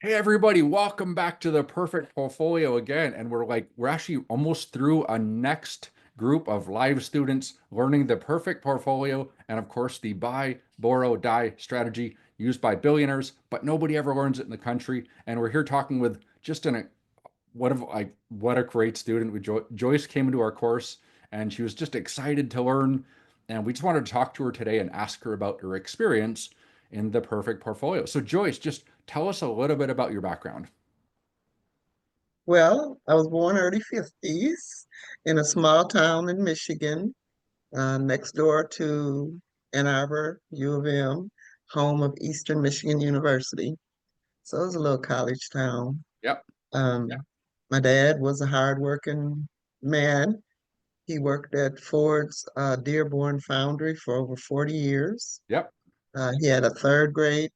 Hey everybody, welcome back to the Perfect Portfolio again. And we're actually almost through a next group of live students learning the perfect portfolio and of course the buy, borrow, die strategy used by billionaires, but nobody ever learns it in the country. And we're here talking with just what a great student. Joyce came into our course and she was just excited to learn. And we just wanted to talk to her today and ask her about her experience in the perfect portfolio. So Joyce, just tell us a little bit about your background. Well, I was born early 50s in a small town in Michigan, next door to Ann Arbor, U of M, home of Eastern Michigan University. So it was a little college town. Yep. Um, my dad was a hardworking man. He worked at Ford's Dearborn Foundry for over 40 years. Yep. He had a third grade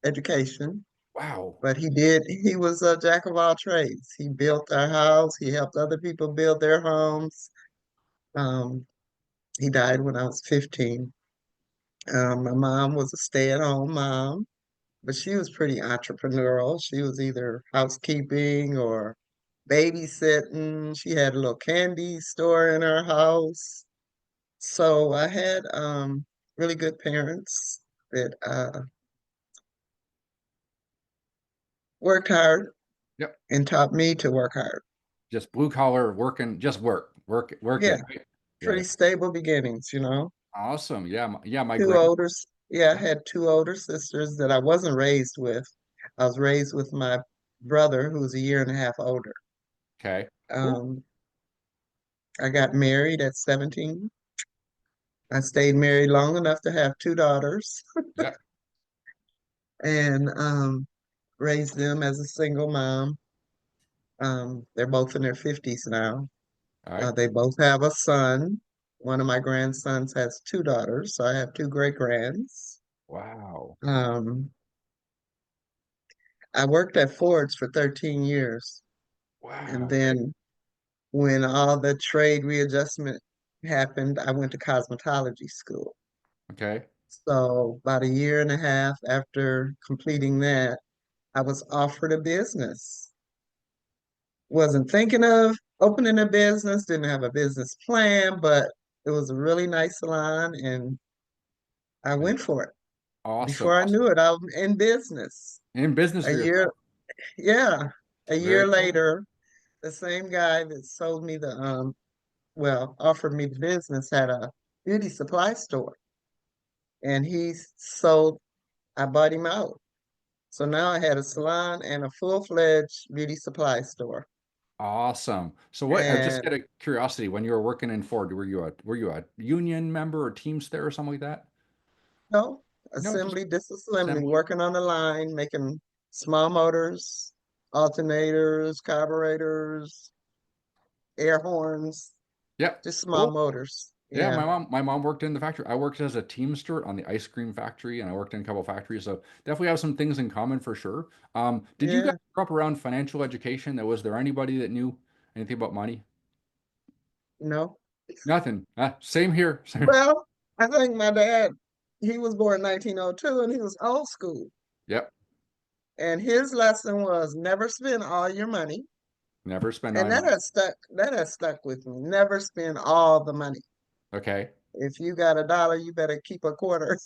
education. Wow. But he was a jack of all trades. He built our house. He helped other people build their homes. Um, he died when I was 15. My mom was a stay-at-home mom, but she was pretty entrepreneurial. She was either housekeeping or babysitting. She had a little candy store in her house. So I had really good parents that worked hard Yep. and taught me to work hard. Just blue collar working, just work Yeah, it. Right? Yeah. pretty stable beginnings. Awesome. Yeah. Yeah. My Two grand. older, yeah, I Yeah. had two older sisters that I wasn't raised with. I was raised with my brother, who was a year and a half older. Okay. Cool. Um, I got married at 17. I stayed married long enough to have two daughters Yeah. and raised them as a single mom. They're both in their 50s now. All right. They both have a son. One of my grandsons has two daughters, so I have two great grands. Wow. Um, I worked at Ford's for 13 years. And Wow. Okay. then when all the trade readjustment happened, I went to cosmetology school. Okay. So about a year and a half after completing that, I was offered a business. Wasn't thinking of opening a business, didn't have a business plan, but it was a really nice salon and I And went for it. awesome. Before I Awesome. knew it, I was in business. In business A for year, yourself. yeah, a year Very cool. later, the same guy that sold me offered me the business had a beauty supply store and I bought him out. So now I had a salon and a full-fledged beauty supply store. Awesome. So what, just And out of curiosity, when you were working in Ford, were you a union member or Teamster or something like that? no, No, just assembly, disassembly, assembly. working on the line, making small motors, alternators, carburetors, air horns, Yep. just small Cool. motors. Yeah, Yeah, my mom worked in the factory. I worked as a Teamster on the ice cream factory, and I worked in a couple of factories. So definitely have some things in common for sure. Did you guys yeah, grow up around financial education? Was there anybody that knew anything about money? no. Nothing. Same here. Same. Well, I think my dad, he was born in 1902 and he was old school. Yep. And his lesson was never spend all your money. Never spend And on money. that has stuck with me. Never spend all the money. Okay. If you got a dollar, you better keep a quarter.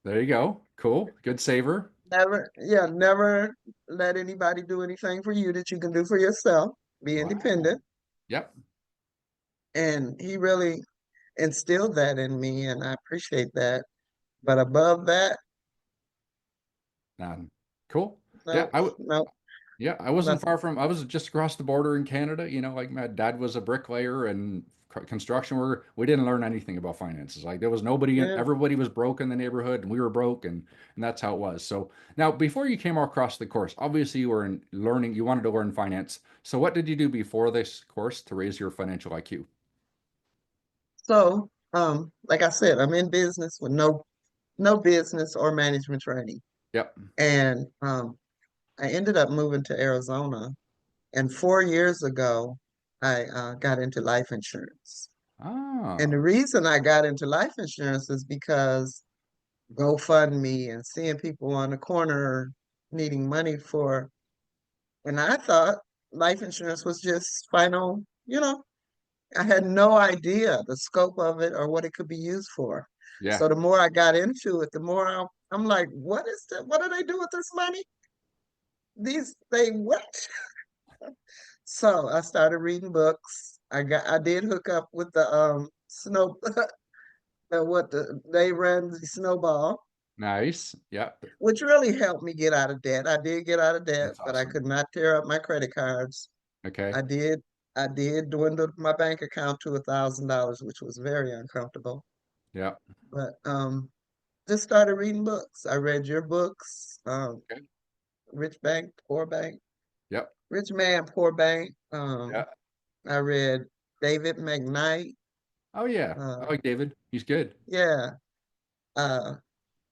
There you go. Cool. Good saver. Never let anybody do anything for you that you can do for yourself. Be Wow. independent. Yep. And he really instilled that in me, and I appreciate that. But above that, Um, cool. Yeah, no, no, yeah, I wasn't nothing. far from, I was just across the border in Canada. Like my dad was a bricklayer and construction worker. We didn't learn anything about finances. Like there was nobody, Yeah. everybody was broke in the neighborhood and we were broke and that's how it was. So now before you came across the course, obviously you were in learning, you wanted to learn finance. So what did you do before this course to raise your financial IQ? So, like I said, I'm in business with no business or management training. Yep. And I ended up moving to Arizona. And 4 years ago, I got into life insurance. And the Ah, reason I got into life insurance is because GoFundMe and seeing people on the corner needing money for And I thought life insurance was just final, I had no idea the scope of it or what it could be used for. Yeah. So the more I got into it, the more I'm like, what is that? What do they do with this money? They what? So I started reading books. I did hook up with the they ran the snowball, Nice. Yeah. which really helped me get out of debt. I did get out of debt, That's but I awesome. could not tear up my credit cards. Okay. I did I did dwindle my bank account to $1,000, which was very uncomfortable. Yeah. But just started reading books. I read your books, Okay. Rich Bank, Poor Bank, Yep. Rich Man, Poor Bank. Yeah. I read David McKnight. Oh yeah. I Uh, like David. He's good. yeah, uh,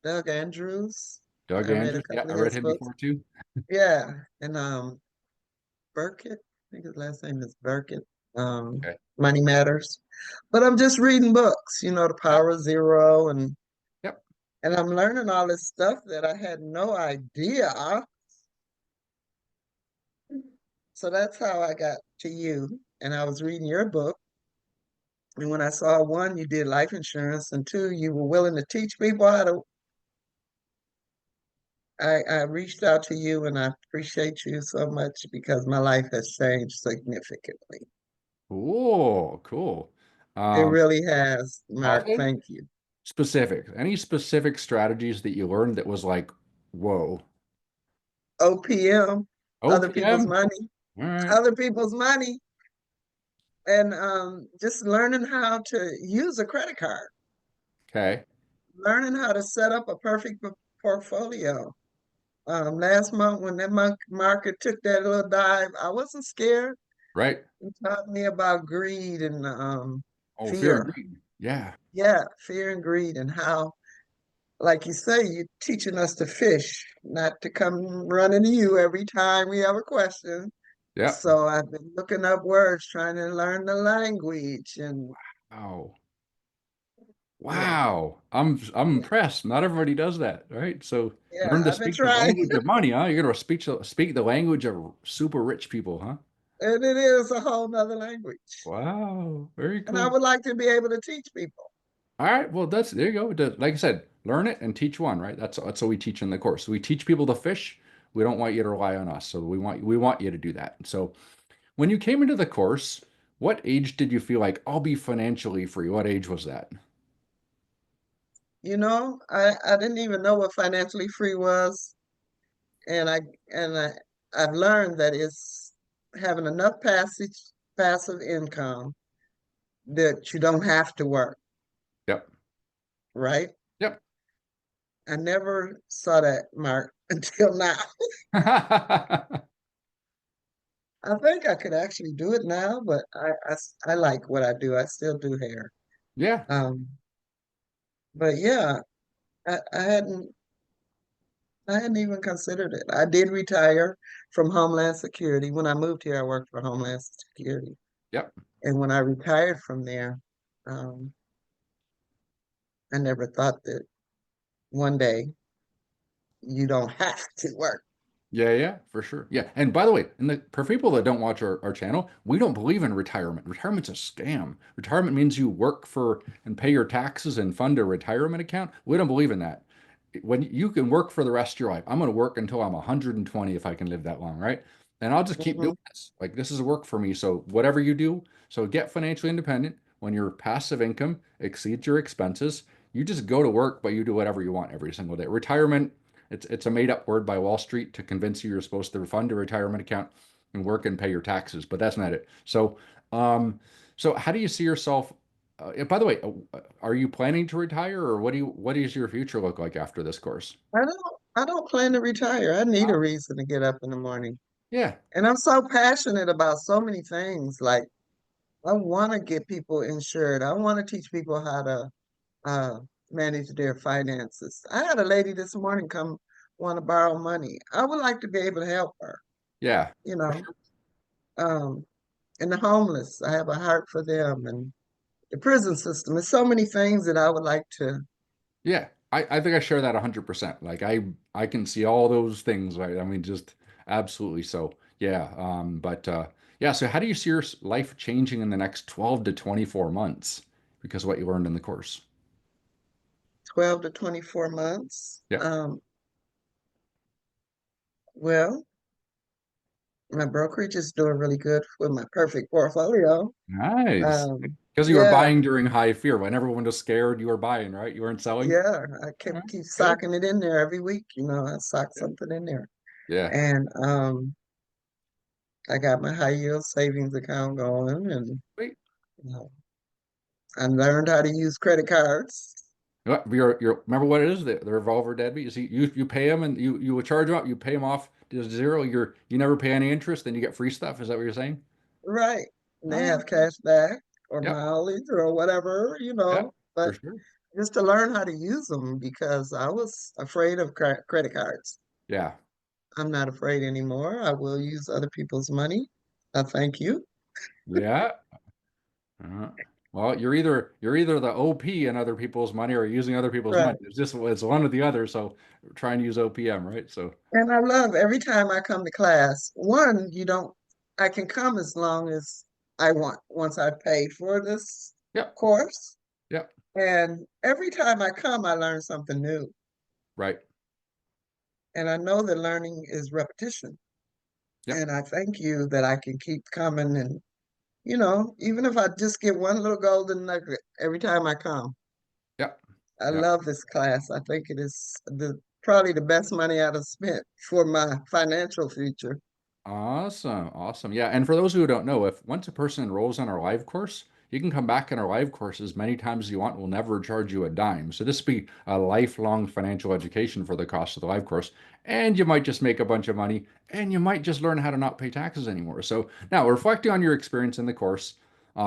Doug Andrews. Doug I read a Andrews. Yeah, couple I of read his him books. before too. Yeah, and Burkett. I think his last name is Burkett. Okay. Money Matters. But I'm just reading books. The Yep. Power of Zero, Yep. and I'm learning all this stuff that I had no idea. So that's how I got to you. And I was reading your book. And when I saw one, you did life insurance, and two, you were willing to teach people how to. I reached out to you, and I appreciate you so much because my life has changed significantly. Cool. Cool. It Um, really has, Mark. awesome. Thank you. Specific. Any specific strategies that you learned that was like, whoa. OPM, other people's OPM. money, All right. other people's money, and just learning how to use a credit card, Okay. learning how to set up a perfect portfolio. Last month, when that market took that little dive, I wasn't scared. Right. It taught me about greed and Oh, fear and fear. greed. Yeah. Yeah, fear and greed, and how, like you say, you're teaching us to fish, not to come running to you every time we have a question. Yep. So I've been looking up words, trying to learn the language, and Wow. yeah, Wow. I'm yeah, impressed. Not everybody does that, right? So yeah. learn to I've been speak the trying, language of money, huh? You're gonna speak the language of super rich people, huh? and it is a whole nother language. Wow. Very And I cool. would like to be able to teach people. All right. Well, that's there you go. Like I said, learn it and teach one, right? That's what we teach in the course. We teach people to fish. We don't want you to rely on us. So we want you to do that. So when you came into the course, what age did you feel like I'll be financially free? What age was that? I didn't even know what financially free was, and I've learned that it's having enough passive income that you don't have to work, Yep. right? Yep. I never saw that, Mark, until now. I think I could actually do it now, but I like what I do. I still do hair. Yeah. Um, but yeah, I, I hadn't I hadn't even considered it. I did retire from Homeland Security. When I moved here, I worked for Homeland Security. Yep. And when I retired from there, um, I never thought that one day you don't have to work. Yeah, yeah, for sure. Yeah. And by the way, for people that don't watch our channel, we don't believe in retirement. Retirement's a scam. Retirement means you work for and pay your taxes and fund a retirement account. We don't believe in that. When you can work for the rest of your life, I'm going to work until I'm 120 if I can live that long, right? And I'll just keep doing Hmm. this. Like this is work for me. So whatever you do, so get financially independent. When your passive income exceeds your expenses, you just go to work, but you do whatever you want every single day. Retirement it's a made up word by Wall Street to convince you you're supposed to fund a retirement account and work and pay your taxes, but that's not it. Um, so how do you see yourself? By the way, are you planning to retire, or what does your future look like after this course? I don't plan to retire. I need a Oh, reason to get up in the morning. yeah, And I'm so passionate about so many things. Like I want to get people insured. I want to teach people how to uh, manage their finances. I had a lady this morning come want to borrow money. I would like to be able to help her, yeah, you for know. sure. Um, and the homeless, I have a heart for them, and the prison system. There's so many things that I would like to. Yeah, I think I share that 100%. Like I can see all those things, right? I mean, just absolutely so. Yeah. But yeah, so how do you see your life changing in the next 12 to 24 months because of what you learned in the course? 12 to 24 months. Yeah. Well, my brokerage is doing really good with my perfect portfolio. Nice. Because you were Yeah, buying during high fear. When everyone was scared, you were buying, right? You weren't selling? yeah, I Yeah, keep good. stocking it in there every week. I sock Yeah. something in there. Yeah. And I got my high yield savings account going, and Wait. you know, I learned how to use credit cards. You're remember what it is, the revolver deadbeat. You see, you pay them and you would charge them up, you pay them off to zero. You never pay any interest, then you get free stuff. Is that what you're saying? Right. And they Oh, have cash back or yep, mileage or whatever, yep, for but sure. just to learn how to use them because I was afraid of credit cards. Yeah, I'm not afraid anymore. I will use other people's money. I thank you. yeah. Uh, well, you're either the OP in other people's money or using other people's money. Right. It's one or the other. So try and use OPM, right? So And I love every time I come to class. One, I can come as long as I want once I've paid for this yep, course. yep, And every time I come, I learn something new. right, And I know that learning is repetition. yep, And I thank you that I can keep coming. And, even if I just get one little golden nugget every time I come, yep, I yep. love this class. I think it is probably the best money I've spent for my financial future. Awesome. Awesome. Yeah. And for those who don't know, if once a person enrolls in our live course, you can come back in our live course as many times as you want. We'll never charge you a dime. So this will be a lifelong financial education for the cost of the live course. And you might just make a bunch of money and you might just learn how to not pay taxes anymore. So now reflecting on your experience in the course,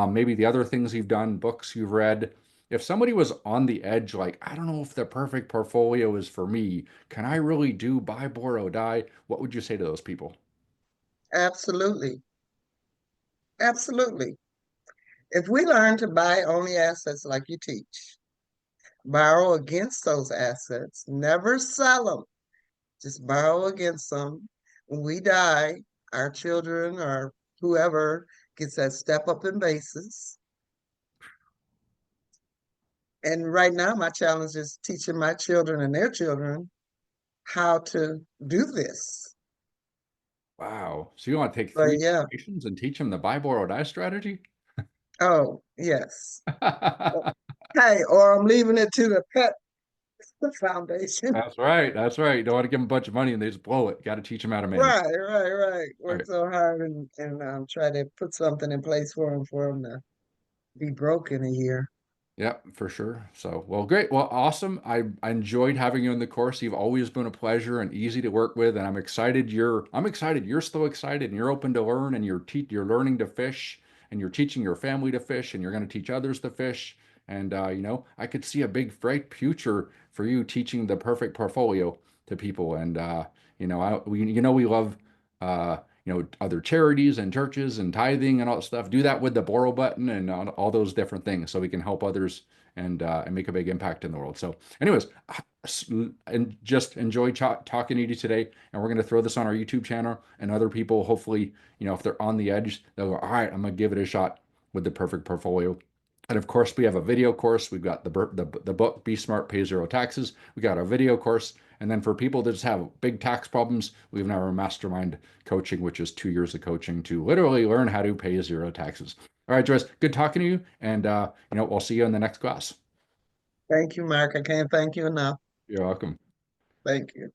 maybe the other things you've done, books you've read. If somebody was on the edge, like, I don't know if the perfect portfolio is for me, can I really do buy, borrow, die? What would you say to those people? Absolutely. Absolutely. If we learn to buy only assets like you teach, borrow against those assets, never sell them, just borrow against them. When we die, our children or whoever gets that step up in basis. And right now, my challenge is teaching my children and their children how to do this. Wow. So you want to take But three yeah, generations and teach them the buy, borrow, die strategy? oh, yes. Hey, or I'm leaving it to the pet foundation. That's right. That's right. You don't want to give them a bunch of money and they just blow it. Got to teach them how to manage. Right, right, right. All Work right. so hard and try to put something in place for them to be broke in a year. Yep, for sure. So, well, great. Well, awesome. I enjoyed having you in the course. You've always been a pleasure and easy to work with, and I'm excited. You're still excited and you're open to learn and you're learning to fish and you're teaching your family to fish and you're going to teach others to fish. And I could see a big bright future for you teaching the perfect portfolio to people. And we love uh other charities and churches and tithing and all that stuff. Do that with the borrow button and all those different things so we can help others and make a big impact in the world. So, anyways, and just enjoy talking to you today. And we're going to throw this on our YouTube channel and other people, hopefully, if they're on the edge, they'll go, all right, I'm going to give it a shot with the perfect portfolio. And of course, we have a video course. We've got the book, Be Smart, Pay Zero Taxes. We got our video course. And then for people that just have big tax problems, we have now our mastermind coaching, which is 2 years of coaching to literally learn how to pay zero taxes. All right, Joyce, good talking to you. And, we'll see you in the next class. Thank you, Mark. I can't thank you enough. You're welcome. Thank you.